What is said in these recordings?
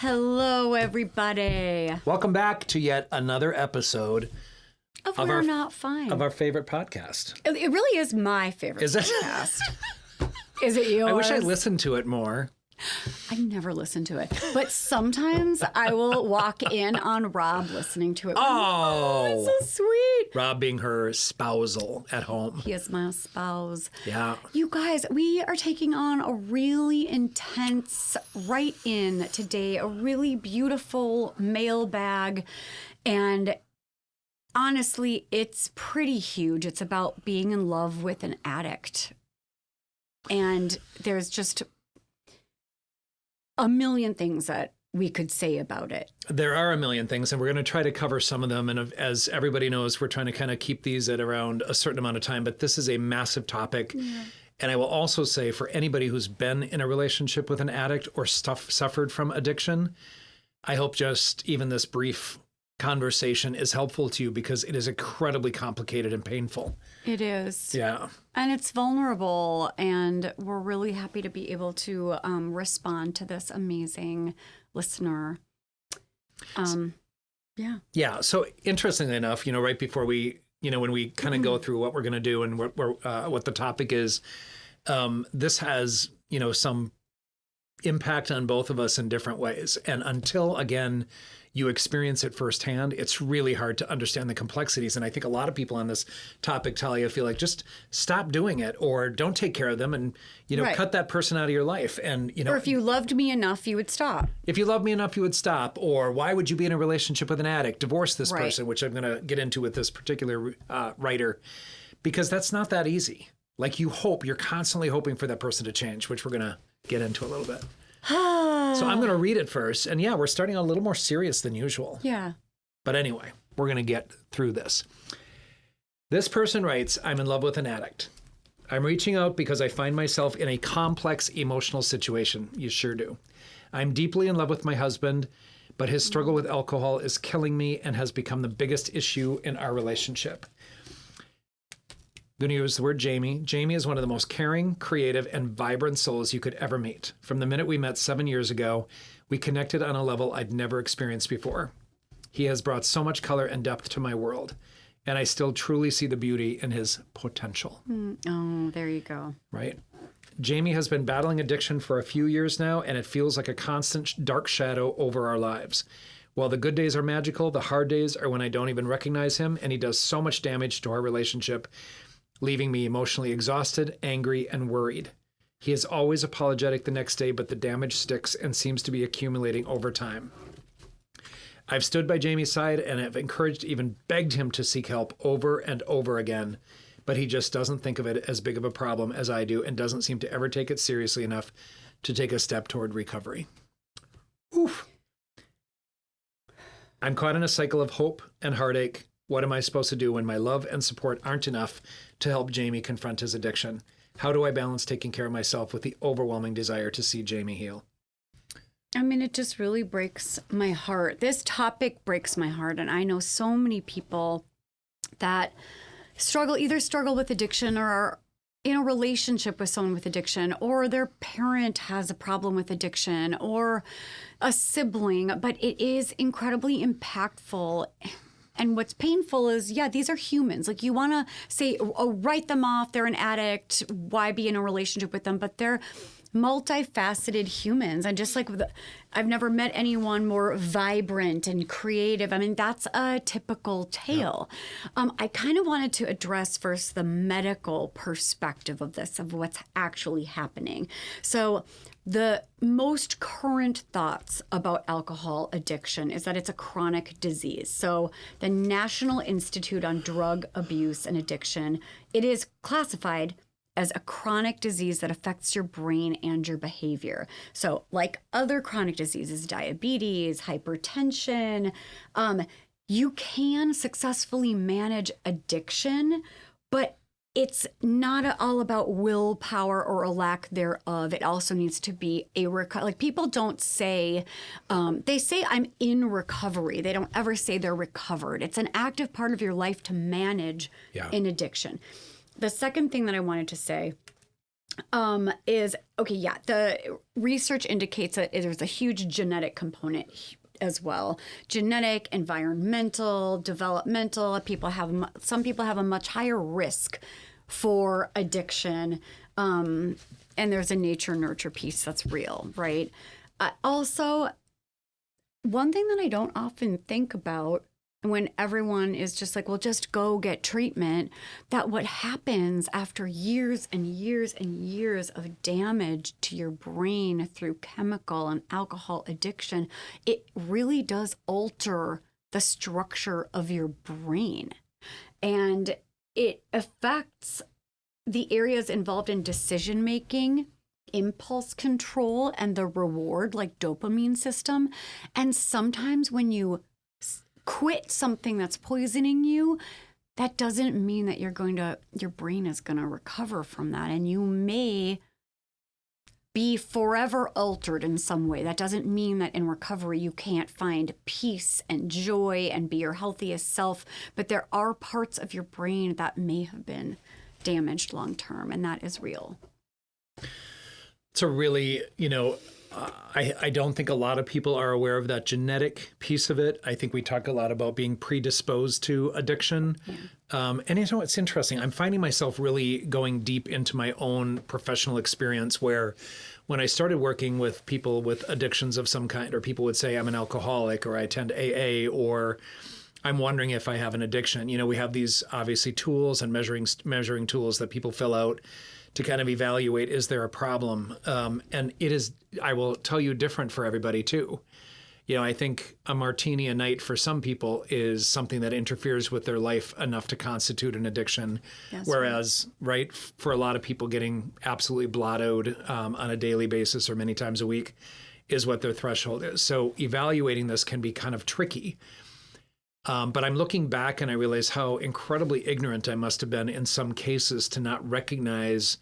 Hello, everybody. Welcome back to yet another episode of We're Not Fine. Of our favorite podcast. It really is my favorite podcast. Is it yours? I wish I listened to it more. I never listen to it. But sometimes I will walk in on Rob listening to it. Oh, it's so sweet. Rob being her spousal at home. He is my spouse. Yeah. You guys, we are taking on a really intense write-in today, a really beautiful mailbag. And honestly, it's pretty huge. It's about being in love with an addict. And there's just a million things that we could say about it. There are a million things, and we're going to try to cover some of them. And as everybody knows, we're trying to kind of keep these at around a certain amount of time, but this is a massive topic. Yeah. And I will also say, for anybody who's been in a relationship with an addict or suffered from addiction, I hope just even this brief conversation is helpful to you, because it is incredibly complicated and painful. It is. Yeah. And it's vulnerable, and we're really happy to be able to respond to this amazing listener. Yeah. Yeah. So interestingly enough, right before we, when we kind of go through what we're going to do and what the topic is, this has, some impact on both of us in different ways. And until, again, you experience it firsthand, it's really hard to understand the complexities. And I think a lot of people on this topic, Talia, feel like just stop doing it, or don't take care of them, and, right. Cut that person out of your life. And, or if you loved me enough, you would stop. If you loved me enough, you would stop. Or why would you be in a relationship with an addict? Divorce this right. person, which I'm going to get into with this particular writer, because that's not that easy. Like, you're constantly hoping for that person to change, which we're going to get into a little bit. So I'm going to read it first. And yeah, we're starting a little more serious than usual. Yeah. But anyway, we're going to get through this. This person writes, I'm in love with an addict. I'm reaching out because I find myself in a complex emotional situation. You sure do. I'm deeply in love with my husband, but his struggle with alcohol is killing me and has become the biggest issue in our relationship. I'm going to use the word Jamie. Jamie is one of the most caring, creative, and vibrant souls you could ever meet. From the minute we met 7 years ago, we connected on a level I'd never experienced before. He has brought so much color and depth to my world, and I still truly see the beauty in his potential. Oh, there you go. Right? Jamie has been battling addiction for a few years now, and it feels like a constant dark shadow over our lives. While the good days are magical, the hard days are when I don't even recognize him, and he does so much damage to our relationship, leaving me emotionally exhausted, angry, and worried. He is always apologetic the next day, but the damage sticks and seems to be accumulating over time. I've stood by Jamie's side and have encouraged, even begged him to seek help over and over again, but he just doesn't think of it as big of a problem as I do and doesn't seem to ever take it seriously enough to take a step toward recovery. Oof. I'm caught in a cycle of hope and heartache. What am I supposed to do when my love and support aren't enough to help Jamie confront his addiction? How do I balance taking care of myself with the overwhelming desire to see Jamie heal? I mean, it just really breaks my heart. This topic breaks my heart. And I know so many people that either struggle with addiction or are in a relationship with someone with addiction, or their parent has a problem with addiction, or a sibling. But it is incredibly impactful. And what's painful is, yeah, these are humans. Like, you want to say, write them off, they're an addict, why be in a relationship with them? But they're multifaceted humans. And just like, I've never met anyone more vibrant and creative. I mean, that's a typical tale. Yeah. I kind of wanted to address first the medical perspective of this, of what's actually happening. So the most current thoughts about alcohol addiction is that it's a chronic disease. So the National Institute on Drug Abuse and Addiction, it is classified as a chronic disease that affects your brain and your behavior. So like other chronic diseases, diabetes, hypertension, you can successfully manage addiction, but it's not all about willpower or a lack thereof. It also needs to be like, people don't say, they say I'm in recovery. They don't ever say they're recovered. It's an active part of your life to manage an addiction. The second thing that I wanted to say is okay. Yeah, the research indicates that there's a huge genetic component as well. Genetic, environmental, developmental. Some people have a much higher risk for addiction, and there's a nature nurture piece that's real, right? Also, one thing that I don't often think about when everyone is just like, well, just go get treatment, that what happens after years and years and years of damage to your brain through chemical and alcohol addiction, it really does alter the structure of your brain. And it affects the areas involved in decision making, impulse control, and the reward, like dopamine system. And sometimes when you quit something that's poisoning you, that doesn't mean that your brain is going to recover from that. And you may be forever altered in some way. That doesn't mean that in recovery you can't find peace and joy and be your healthiest self. But there are parts of your brain that may have been damaged long term, and that is real. It's a really, I don't think a lot of people are aware of that genetic piece of it. I think we talk a lot about being predisposed to addiction. Yeah. And it's interesting. I'm finding myself really going deep into my own professional experience where when I started working with people with addictions of some kind, or people would say I'm an alcoholic or I attend AA or I'm wondering if I have an addiction. We have these obviously tools and measuring tools that people fill out to kind of evaluate, is there a problem? And it is, I will tell you, different for everybody too. I think a martini a night for some people is something that interferes with their life enough to constitute an addiction. Yes, whereas, right, for a lot of people, getting absolutely blottoed on a daily basis or many times a week is what their threshold is. So evaluating this can be kind of tricky. But I'm looking back and I realize how incredibly ignorant I must have been in some cases to not recognize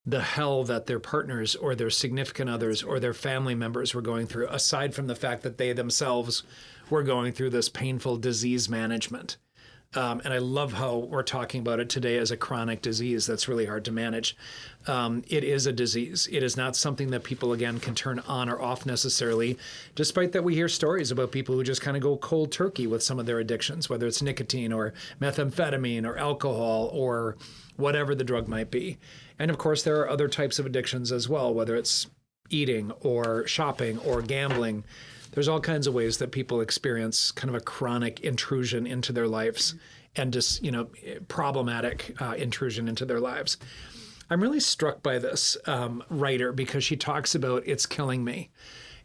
the hell that their partners or their significant others or their family members were going through, aside from the fact that they themselves were going through this painful disease management. And I love how we're talking about it today as a chronic disease that's really hard to manage. It is a disease. It is not something that people, again, can turn on or off necessarily, despite that we hear stories about people who just kind of go cold turkey with some of their addictions, whether it's nicotine or methamphetamine or alcohol or whatever the drug might be. And of course, there are other types of addictions as well, whether it's eating or shopping or gambling. There's all kinds of ways that people experience kind of a chronic intrusion into their lives and just, problematic intrusion into their lives. I'm really struck by this writer because she talks about it's killing me.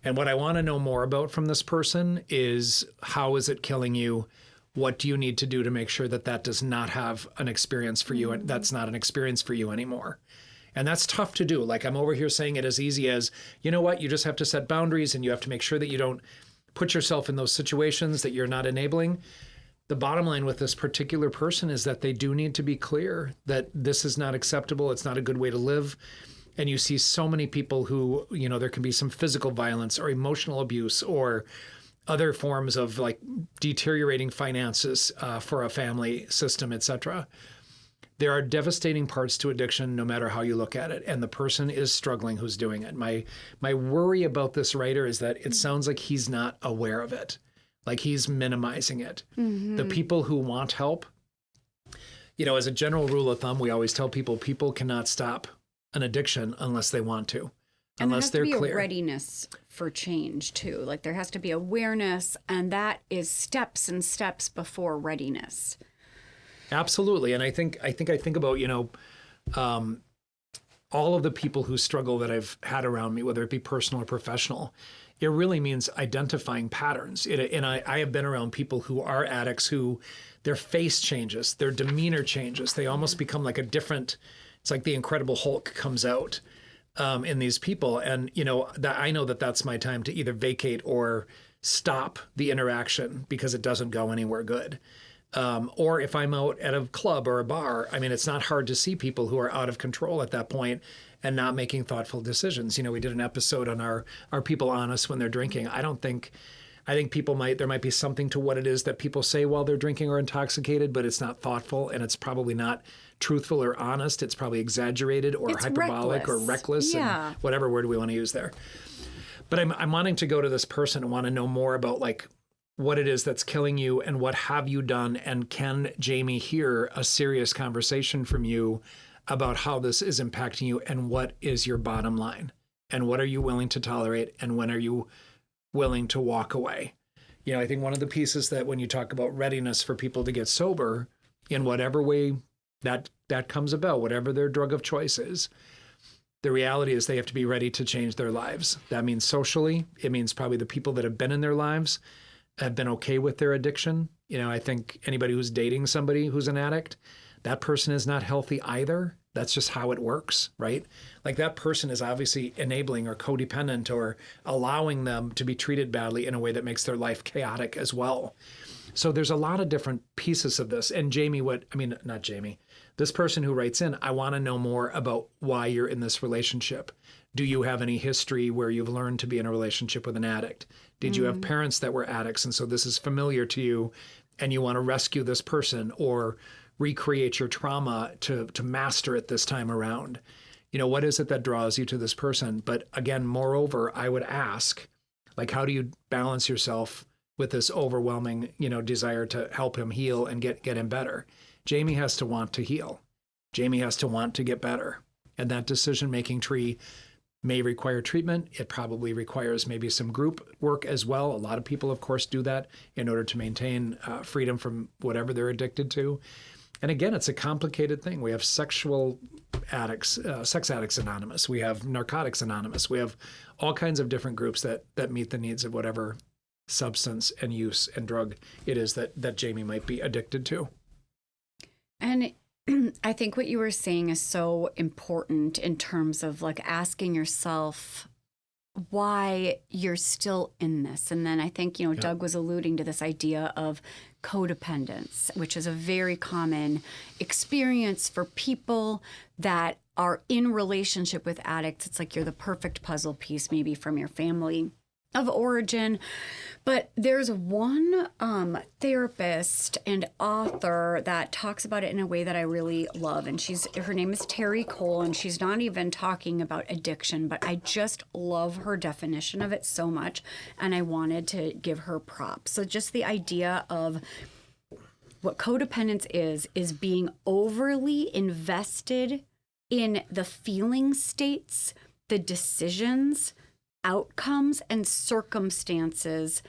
And what I want to know more about from this person is, how is it killing you? What do you need to do to make sure that that does not have an experience for you? And that's not an experience for you anymore. And that's tough to do. Like, I'm over here saying it as easy as, you know what, you just have to set boundaries and you have to make sure that you don't put yourself in those situations that you're not enabling. The bottom line with this particular person is that they do need to be clear that this is not acceptable. It's not a good way to live. And you see so many people who, there can be some physical violence or emotional abuse or other forms of like deteriorating finances for a family system, etc. There are devastating parts to addiction, no matter how you look at it, and the person is struggling who's doing it. My worry about this writer is that it sounds like he's not aware of it, like he's minimizing it. Mm-hmm. The people who want help, as a general rule of thumb, we always tell people cannot stop an addiction unless they want to, unless they're clear. And there has to be a readiness for change too. Like, there has to be awareness, and that is steps and steps before readiness. Absolutely. And I think about, all of the people who struggle that I've had around me, whether it be personal or professional, it really means identifying patterns. And I have been around people who are addicts who their face changes, their demeanor changes. They almost become like it's like the Incredible Hulk comes out in these people. And, I know that that's my time to either vacate or stop the interaction because it doesn't go anywhere good. Or if I'm out at a club or a bar, it's not hard to see people who are out of control at that point and not making thoughtful decisions. We did an episode on are people honest when they're drinking? I I think there might be something to what it is that people say while they're drinking or intoxicated, but it's not thoughtful and it's probably not truthful or honest. It's probably exaggerated or It's hyperbolic or reckless, Yeah. and whatever word we want to use there. But I'm wanting to go to this person and want to know more about like what it is that's killing you and what have you done, and can Jamie hear a serious conversation from you about how this is impacting you and what is your bottom line and what are you willing to tolerate and when are you willing to walk away. You know, I think one of the pieces that when you talk about readiness for people to get sober in whatever way that comes about, whatever their drug of choice is, the reality is they have to be ready to change their lives. That means socially. It means probably the people that have been in their lives have been okay with their addiction. You know, I think anybody who's dating somebody who's an addict, that person is not healthy either. That's just how it works, right? Like that person is obviously enabling or codependent or allowing them to be treated badly in a way that makes their life chaotic as well. So there's a lot of different pieces of this. And not Jamie, this person who writes in, I want to know more about why you're in this relationship. Do you have any history where you've learned to be in a relationship with an addict? Did you have parents that were addicts? And so this is familiar to you and you want to rescue this person or recreate your trauma to master it this time around. You know, what is it that draws you to this person? But again, moreover, I would ask, like, how do you balance yourself with this overwhelming, desire to help him heal and get him better? Jamie has to want to heal. Jamie has to want to get better. And that decision-making tree may require treatment. It probably requires maybe some group work as well. A lot of people, of course, do that in order to maintain freedom from whatever they're addicted to. And again, it's a complicated thing. We have sexual addicts, Sex Addicts Anonymous. We have Narcotics Anonymous. We have all kinds of different groups that meet the needs of whatever substance and use and drug it is that Jamie might be addicted to. And I think what you were saying is so important in terms of like asking yourself why you're still in this. And then I think, Doug was alluding to this idea of codependence, which is a very common experience for people that are in relationship with addicts. It's like you're the perfect puzzle piece, maybe from your family of origin. But there's one therapist and author that talks about it in a way that I really love. And her name is Terry Cole, and she's not even talking about addiction, but I just love her definition of it so much. And I wanted to give her props. So just the idea of what codependence is being overly invested in the feeling states, the decisions, outcomes, and circumstances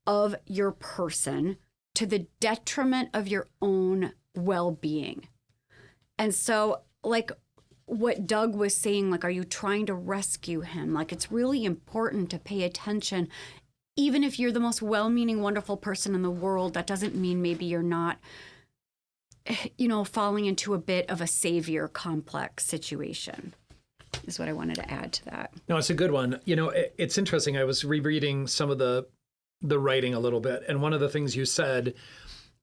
of your person to the detriment of your own well-being. And so, like what Doug was saying, like, are you trying to rescue him? Like, it's really important to pay attention. Even if you're the most well-meaning, wonderful person in the world, that doesn't mean maybe you're not, falling into a bit of a savior complex situation. Is what I wanted to add to that. No, it's a good one. It's interesting. I was rereading some of the writing a little bit. And one of the things you said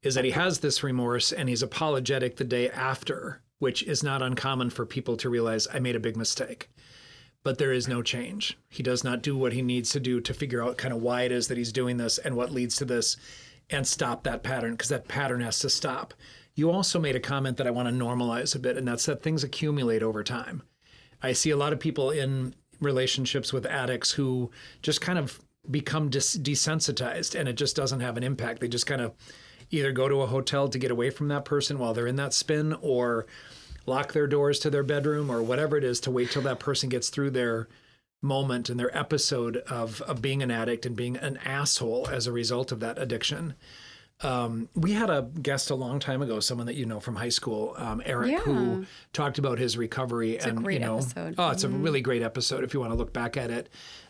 is that he has this remorse and he's apologetic the day after, which is not uncommon for people to realize I made a big mistake. But there is no change. He does not do what he needs to do to figure out kind of why it is that he's doing this and what leads to this and stop that pattern, because that pattern has to stop. You also made a comment that I want to normalize a bit, and that's that things accumulate over time. I see a lot of people in relationships with addicts who just kind of become desensitized and it just doesn't have an impact. They just kind of either go to a hotel to get away from that person while they're in that spin or lock their doors to their bedroom or whatever it is to wait till that person gets through their moment and their episode of being an addict and being an asshole as a result of that addiction. We had a guest a long time ago, someone that you know from high school, Eric, who talked about his recovery. It's a great episode. Oh, it's a really great episode if you want to look back at it.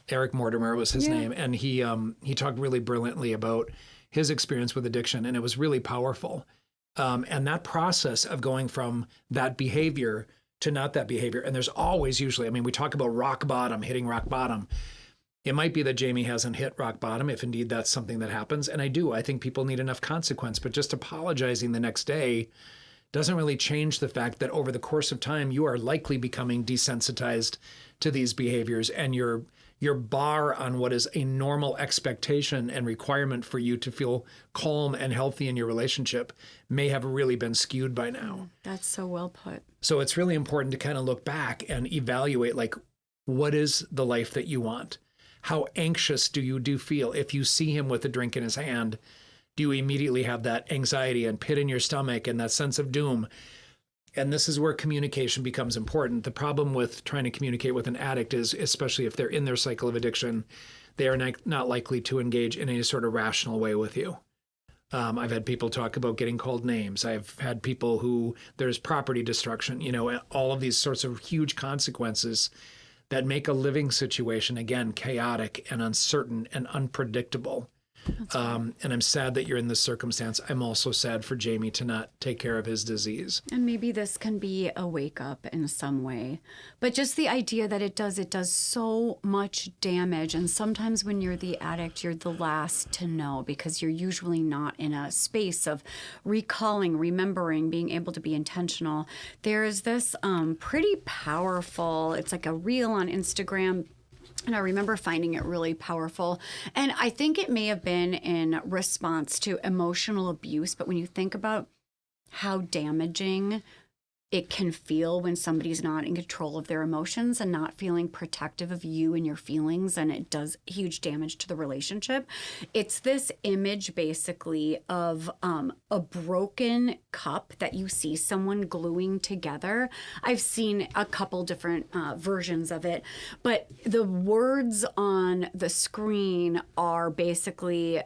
Eric Mortimer was his name, and he talked really brilliantly about his experience with addiction, and it was really powerful. And that process of going from that behavior to not that behavior, and there's always usually, we talk about rock bottom, hitting rock bottom. It might be that Jamie hasn't hit rock bottom, if indeed that's something that happens. And I think people need enough consequence, but just apologizing the next day doesn't really change the fact that over the course of time, you are likely becoming desensitized to these behaviors and you're your bar on what is a normal expectation and requirement for you to feel calm and healthy in your relationship may have really been skewed by now. That's so well put. So it's really important to kind of look back and evaluate, like, what is the life that you want? How anxious do you feel? If you see him with a drink in his hand, do you immediately have that anxiety and pit in your stomach and that sense of doom? And this is where communication becomes important. The problem with trying to communicate with an addict is, especially if they're in their cycle of addiction, they are not likely to engage in any sort of rational way with you. I've had people talk about getting called names. I've had people who there's property destruction, all of these sorts of huge consequences that make a living situation, again, chaotic and uncertain and unpredictable. And I'm sad that you're in this circumstance. I'm also sad for Jamie to not take care of his disease. And maybe this can be a wake up in some way. But just the idea that it does so much damage. And sometimes when you're the addict, you're the last to know because you're usually not in a space of recalling, remembering, being able to be intentional. There's this pretty powerful, it's like a reel on Instagram. And I remember finding it really powerful. And I think it may have been in response to emotional abuse. But when you think about how damaging it can feel when somebody's not in control of their emotions and not feeling protective of you and your feelings, and it does huge damage to the relationship. It's this image basically of a broken cup that you see someone gluing together. I've seen a couple different versions of it, but the words on the screen are basically,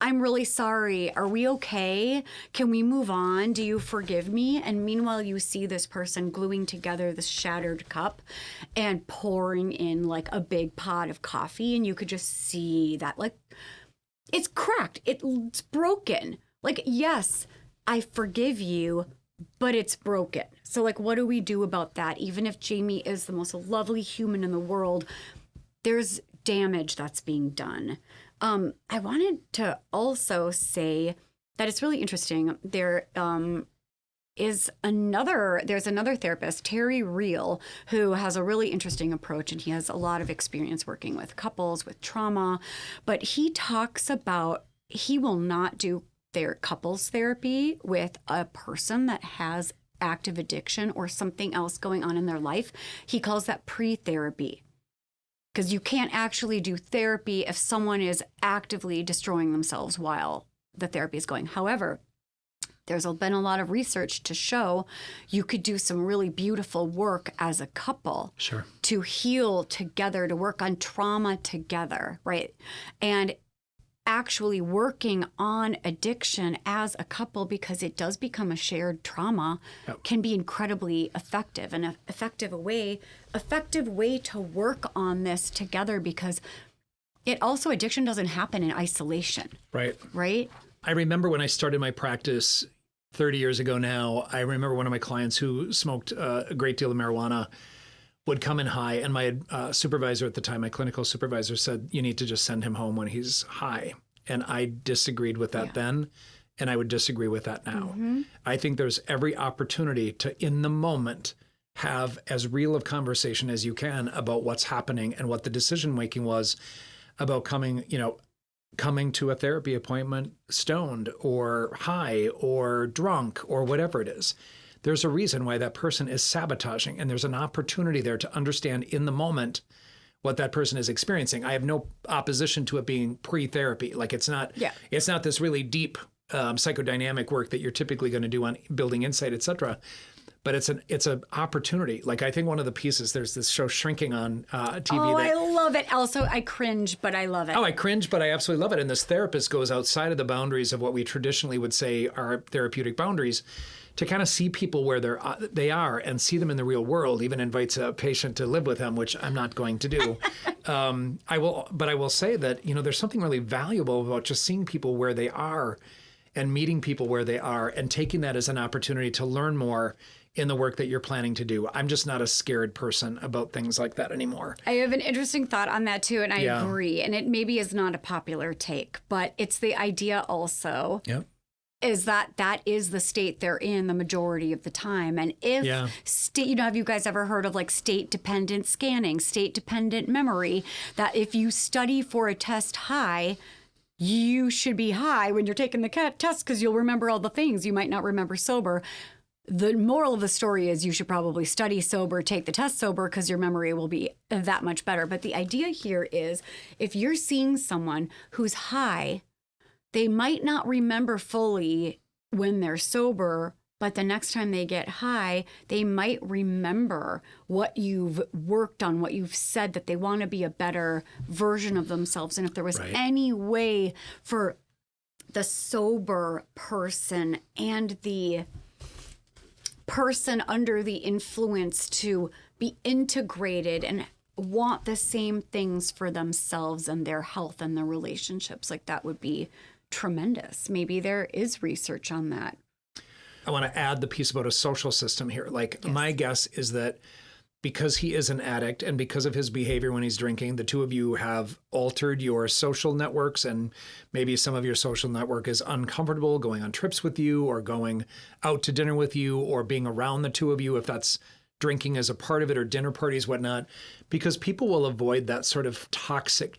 I'm really sorry. Are we okay? Can we move on? Do you forgive me? And meanwhile, you see this person gluing together this shattered cup and pouring in like a big pot of coffee. And you could just see that, like, it's cracked. It's broken. Like, yes, I forgive you, but it's broken. So, like, what do we do about that? Even if Jamie is the most lovely human in the world, there's damage that's being done. I wanted to also say that it's really interesting. There's another therapist, Terry Real, who has a really interesting approach, and he has a lot of experience working with couples with trauma. But he talks about he will not do their couples therapy with a person that has active addiction or something else going on in their life. He calls that pre-therapy. Because you can't actually do therapy if someone is actively destroying themselves while the therapy is going. However, there's been a lot of research to show you could do some really beautiful work as a couple. Sure. To heal together, to work on trauma together, right? And actually working on addiction as a couple, because it does become a shared trauma, can be incredibly effective, and an effective way to work on this together, because it also, addiction doesn't happen in isolation. Right. Right? I remember when I started my practice 30 years ago now, I remember one of my clients who smoked a great deal of marijuana would come in high, and my supervisor at the time, my clinical supervisor, said, you need to just send him home when he's high. And I disagreed with that then, and I would disagree with that now. Mm-hmm. I think there's every opportunity to, in the moment, have as real of conversation as you can about what's happening and what the decision making was about coming to a therapy appointment stoned or high or drunk or whatever it is. There's a reason why that person is sabotaging, and there's an opportunity there to understand in the moment what that person is experiencing. I have no opposition to it being pre-therapy. Like, it's not this really deep psychodynamic work that you're typically going to do on building insight, et cetera. But it's an opportunity. Like, I think one of the pieces, there's this show Shrinking on TV. Oh, I love it. Also, I cringe, but I love it. Oh, I cringe, but I absolutely love it. And this therapist goes outside of the boundaries of what we traditionally would say are therapeutic boundaries to kind of see people where they are and see them in the real world. Even invites a patient to live with him, which I'm not going to do. I will say that, there's something really valuable about just seeing people where they are and meeting people where they are and taking that as an opportunity to learn more in the work that you're planning to do. I'm just not a scared person about things like that anymore. I have an interesting thought on that too, and I agree. And it maybe is not a popular take, but it's the idea also is that is the state they're in the majority of the time. And if have you guys ever heard of like state dependent scanning, state dependent memory, that if you study for a test high, you should be high when you're taking the test because you'll remember all the things you might not remember sober. The moral of the story is you should probably study sober, take the test sober, because your memory will be that much better. But the idea here is if you're seeing someone who's high, they might not remember fully when they're sober, but the next time they get high, they might remember what you've worked on, what you've said, that they want to be a better version of themselves. And if there was any way for the sober person and the person under the influence to be integrated and want the same things for themselves and their health and their relationships, like that would be tremendous. Maybe there is research on that. I want to add the piece about a social system here. Like my guess is that because he is an addict and because of his behavior when he's drinking, the two of you have altered your social networks, and maybe some of your social network is uncomfortable going on trips with you or going out to dinner with you or being around the two of you, if that's drinking as a part of it, or dinner parties, whatnot, because people will avoid that sort of toxic,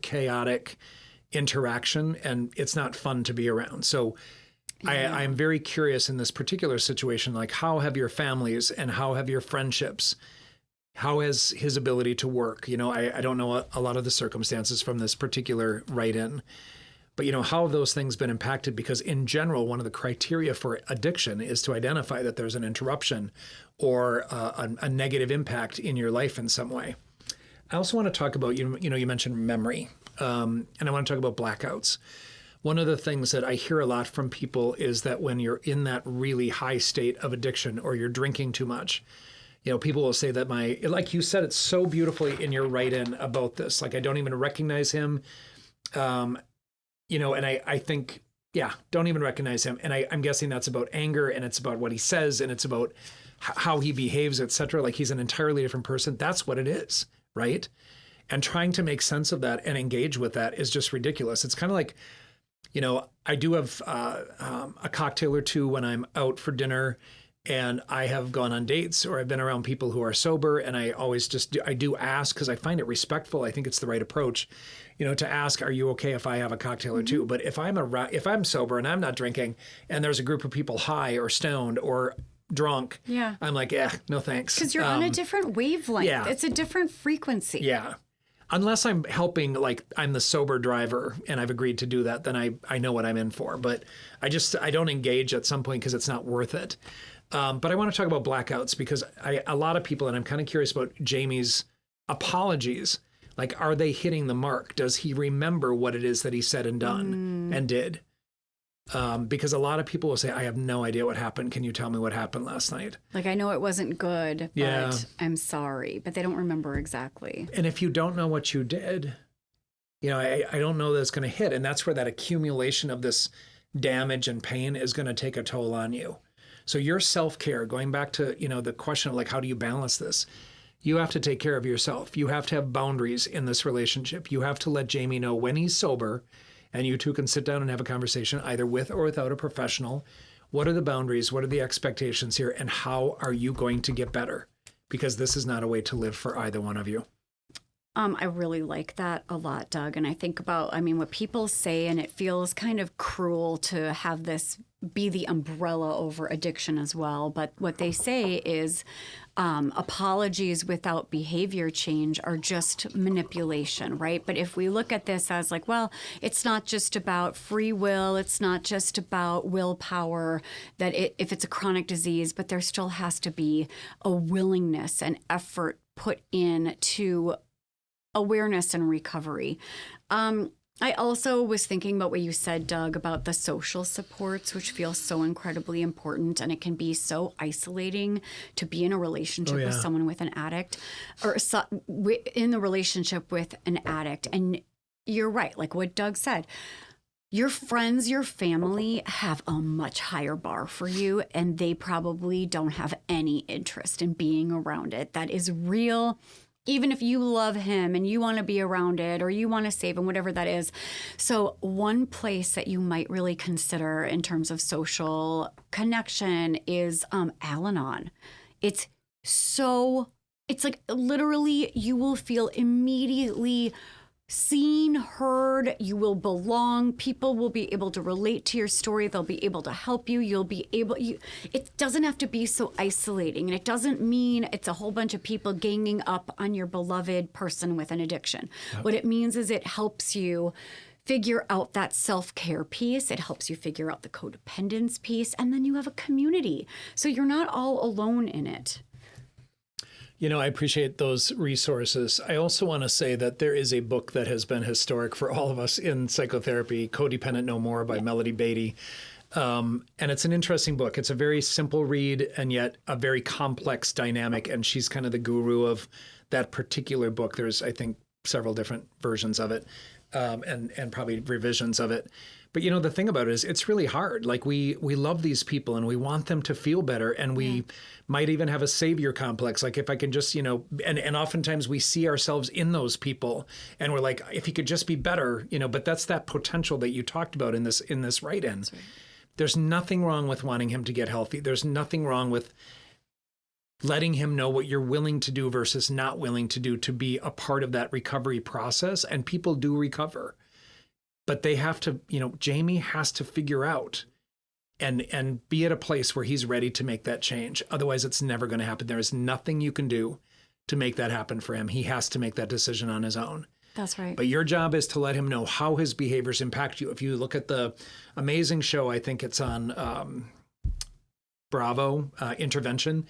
chaotic interaction, and it's not fun to be around. So I'm very curious in this particular situation, like how have your families and how have your friendships, how has his ability to work? You know, I don't know a lot of the circumstances from this particular write-in, but, you know, how have those things been impacted? Because in general, one of the criteria for addiction is to identify that there's an interruption or a negative impact in your life in some way. I also want to talk about, you mentioned memory, and I want to talk about blackouts. One of the things that I hear a lot from people is that when you're in that really high state of addiction or you're drinking too much, you know, people will say that like you said, it's so beautifully in your write-in about this, like I don't even recognize him, you know, and I think, don't even recognize him. And I'm guessing that's about anger, and it's about what he says, and it's about how he behaves, etc. Like he's an entirely different person. That's what it is, right? And trying to make sense of that and engage with that is just ridiculous. It's kind of like, you know, I do have a cocktail or two when I'm out for dinner, and I have gone on dates or I've been around people who are sober, and I always I do ask because I find it respectful. I think it's the right approach, you know, to ask, are you okay if I have a cocktail or two? But if I'm sober and I'm not drinking and there's a group of people high or stoned or drunk, I'm like, no thanks. Because you're on a different wavelength. Yeah. It's a different frequency. Yeah. Unless I'm helping, like I'm the sober driver and I've agreed to do that, then I know what I'm in for. But I don't engage at some point because it's not worth it. But I want to talk about blackouts because a lot of people, and I'm kind of curious about Jamie's apologies. Like, are they hitting the mark? Does he remember what it is that he said and done and did? Because a lot of people will say, I have no idea what happened. Can you tell me what happened last night? Like, I know it wasn't good, but I'm sorry. But they don't remember exactly. And if you don't know what you did, you know, I don't know that it's going to hit. And that's where that accumulation of this damage and pain is going to take a toll on you. So your self-care, going back to, you know, the question of like, how do you balance this? You have to take care of yourself. You have to have boundaries in this relationship. You have to let Jamie know when he's sober, and you two can sit down and have a conversation either with or without a professional. What are the boundaries? What are the expectations here? And how are you going to get better? Because this is not a way to live for either one of you. I really like that a lot, Doug. And I think about, what people say, and it feels kind of cruel to have this be the umbrella over addiction as well. But what they say is apologies without behavior change are just manipulation, right? But if we look at this as like, well, it's not just about free will, it's not just about willpower, that if it's a chronic disease, but there still has to be a willingness and effort put in to awareness and recovery. I also was thinking about what you said, Doug, about the social supports, which feel so incredibly important. And it can be so isolating to be in a relationship with someone with an addict or in the relationship with an addict. And you're right, like what Doug said. Your friends, your family have a much higher bar for you, and they probably don't have any interest in being around it. That is real. even if you love him and you want to be around it or you want to save him, whatever that is. So one place that you might really consider in terms of social connection is Al-Anon. It's like literally you will feel immediately seen, heard, you will belong. People will be able to relate to your story. They'll be able to help you. It doesn't have to be so isolating. And it doesn't mean it's a whole bunch of people ganging up on your beloved person with an addiction. Yep. What it means is it helps you figure out that self-care piece. It helps you figure out the codependence piece. And then you have a community. So you're not all alone in it. You know, I appreciate those resources. I also want to say that there is a book that has been historic for all of us in psychotherapy, Codependent No More by Melody Beatty. And it's an interesting book. It's a very simple read and yet a very complex dynamic. And she's kind of the guru of that particular book. There's, I think, several different versions of it and probably revisions of it. But, you know, the thing about it is it's really hard. Like we love these people and we want them to feel better. And we might even have a savior complex. Like if I can just, you know, and oftentimes we see ourselves in those people and we're like, if he could just be better, you know, but that's that potential that you talked about in this write-in. Right. There's nothing wrong with wanting him to get healthy. There's nothing wrong with letting him know what you're willing to do versus not willing to do to be a part of that recovery process. And people do recover. But they have to, you know, Jamie has to figure out and be at a place where he's ready to make that change. Otherwise, it's never going to happen. There is nothing you can do to make that happen for him. He has to make that decision on his own. That's right. But your job is to let him know how his behaviors impact you. If you look at the amazing show, I think it's on Bravo, Intervention,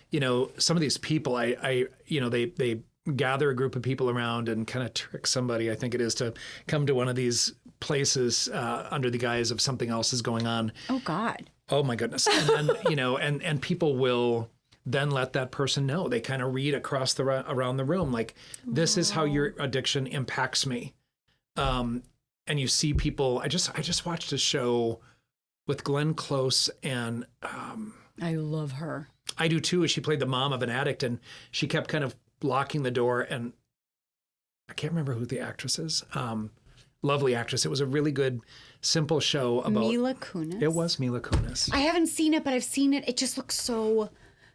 you know, some of these people, they gather a group of people around and kind of trick somebody, I think it is, to come to one of these places under the guise of something else is going on. Oh, God. Oh, my goodness. And then, you know, and people will then let that person know. They kind of read across around the room, like, this is how your addiction impacts me. And you see people, I just watched a show with Glenn Close and... I love her. I do too. She played the mom of an addict and she kept kind of locking the door, and I can't remember who the actress is. Lovely actress. It was a really good, simple show about... Mila Kunis? It was Mila Kunis. I haven't seen it, but I've seen it. It just looks so...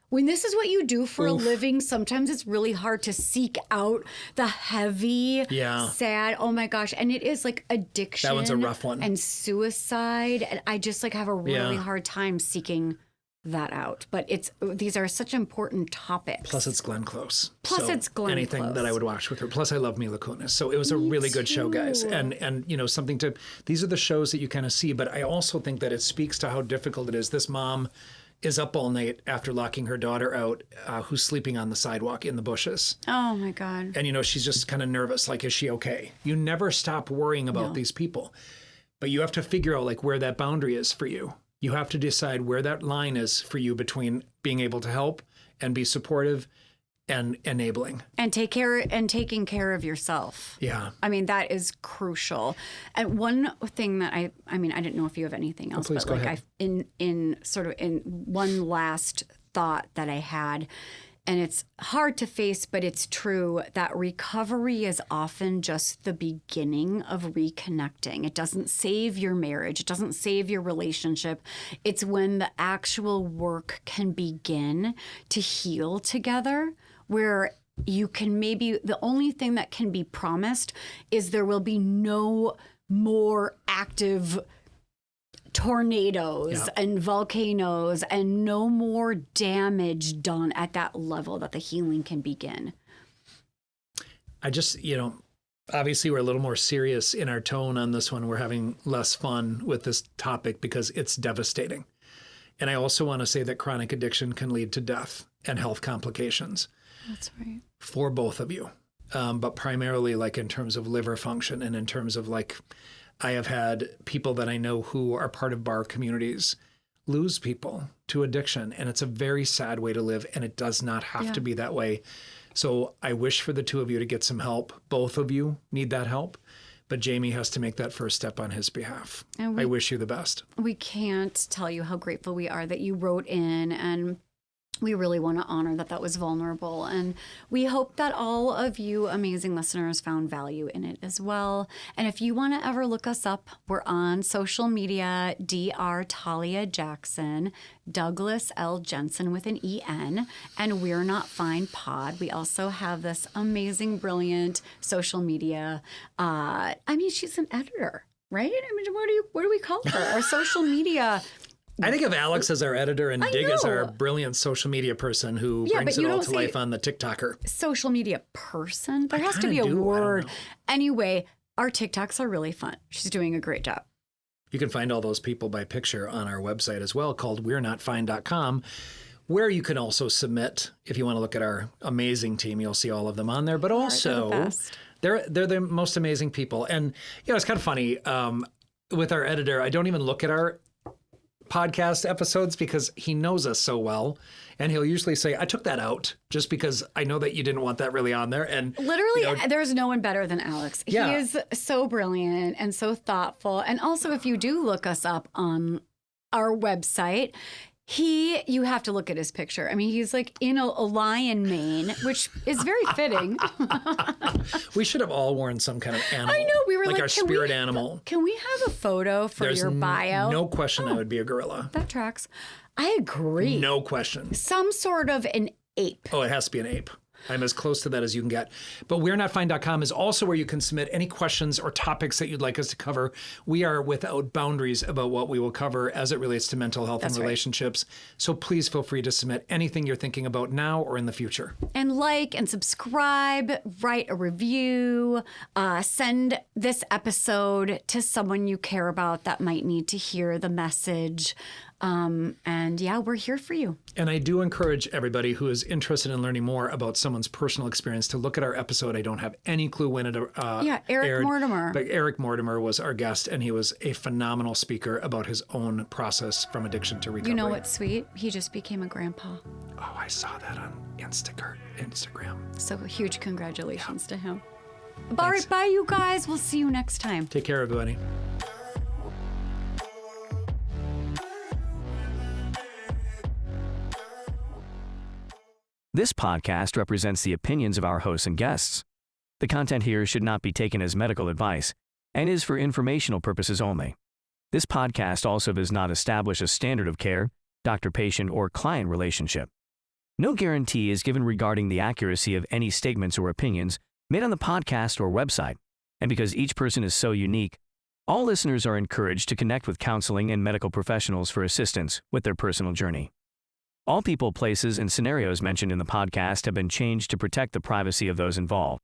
When this is what you do for a living, sometimes it's really hard to seek out the heavy, sad, oh my gosh. And it is like addiction. That one's a rough one. And suicide. And I just like have a really hard time seeking that out. But these are such important topics. Plus it's Glenn Close. Anything that I would watch with her. Plus I love Mila Kunis. So it was a really good show, guys. And you know, these are the shows that you kind of see, but I also think that it speaks to how difficult it is. This mom is up all night after locking her daughter out, who's sleeping on the sidewalk in the bushes. Oh my God. And you know, she's just kind of nervous, like, is she okay? You never stop worrying about these people, but you have to figure out like where that boundary is for you. You have to decide where that line is for you between being able to help and be supportive and enabling. And taking care of yourself. Yeah. I mean, that is crucial. And one thing that I didn't know if you have anything else, please, but go like ahead. in one last thought that I had, and it's hard to face, but it's true, that recovery is often just the beginning of reconnecting. It doesn't save your marriage. It doesn't save your relationship. It's when the actual work can begin to heal together, where you can maybe, the only thing that can be promised is there will be no more active tornadoes and volcanoes and no more damage done at that level that the healing can begin. I just, you know, obviously we're a little more serious in our tone on this one. We're having less fun with this topic because it's devastating. And I also want to say that chronic addiction can lead to death and health complications. That's right. For both of you. But primarily like in terms of liver function and in terms of like, I have had people that I know who are part of bar communities lose people to addiction. And it's a very sad way to live. And it does not have to be that way. So I wish for the two of you to get some help. Both of you need that help. But Jamie has to make that first step on his behalf. And I wish you the best. We can't tell you how grateful we are that you wrote in and we really want to honor that was vulnerable. And we hope that all of you amazing listeners found value in it as well. And if you want to ever look us up, we're on social media, Dr. Talia Jackson, Douglas L. Jensen with an EN, and We're Not Fine Pod. We also have this amazing, brilliant social media. She's an editor, right? What do we call her? Our social media. I think of Alex as our editor and Dig as our brilliant social media person who brings it all to life on the TikToker. Social media person? There has to be a word. Anyway, our TikToks are really fun. She's doing a great job. You can find all those people by picture on our website as well, called we'renotfine.com, where you can also submit. If you want to look at our amazing team, you'll see all of them on there. But also, they're the most amazing people. And, it's kind of funny. With our editor, I don't even look at our podcast episodes because he knows us so well, and he'll usually say, I took that out just because I know that you didn't want that really on there. And literally, there's no one better than Alex. He is so brilliant and so thoughtful. And also, if you do look us up on our website, you have to look at his picture. I mean, he's like in a lion mane, which is very fitting. We should have all worn some kind of animal. I know, we were like our spirit animal. Can we have a photo for your bio? No question I would be a gorilla. That tracks. I agree. No question. Some sort of an ape. Oh, it has to be an ape. I'm as close to that as you can get. But we'renotfine.com is also where you can submit any questions or topics that you'd like us to cover. We are without boundaries about what we will cover as it relates to mental health and relationships. So please feel free to submit anything you're thinking about now or in the future. And like and subscribe, write a review, send this episode to someone you care about that might need to hear the message. We're here for you. And I do encourage everybody who is interested in learning more about someone's personal experience to look at our episode. I don't have any clue when it aired, Mortimer. But Eric Mortimer was our guest, and he was a phenomenal speaker about his own process from addiction to recovery. You know what's sweet? He just became a grandpa. Oh, I saw that on Instagram. So huge congratulations to him. All right, bye, you guys. We'll see you next time. Take care, everybody. This podcast represents the opinions of our hosts and guests. The content here should not be taken as medical advice and is for informational purposes only. This podcast also does not establish a standard of care, doctor-patient, or client relationship. No guarantee is given regarding the accuracy of any statements or opinions made on the podcast or website. And because each person is so unique, all listeners are encouraged to connect with counseling and medical professionals for assistance with their personal journey. All people, places, and scenarios mentioned in the podcast have been changed to protect the privacy of those involved.